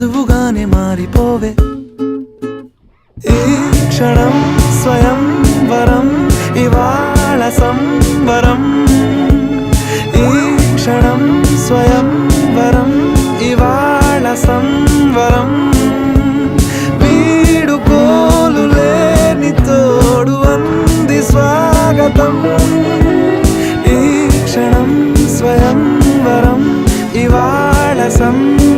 నువ్వుగానే మారిపోవే ఈ క్షణం స్వయం వరం ఇవాళ సంవరం ఈ క్షణం స్వయం వరం ఇవాళ సంవరం వీడుకోలు లేని తోడు అంది స్వాగతం ఈ క్షణం స్వయం వరం ఇవాళ సంవరం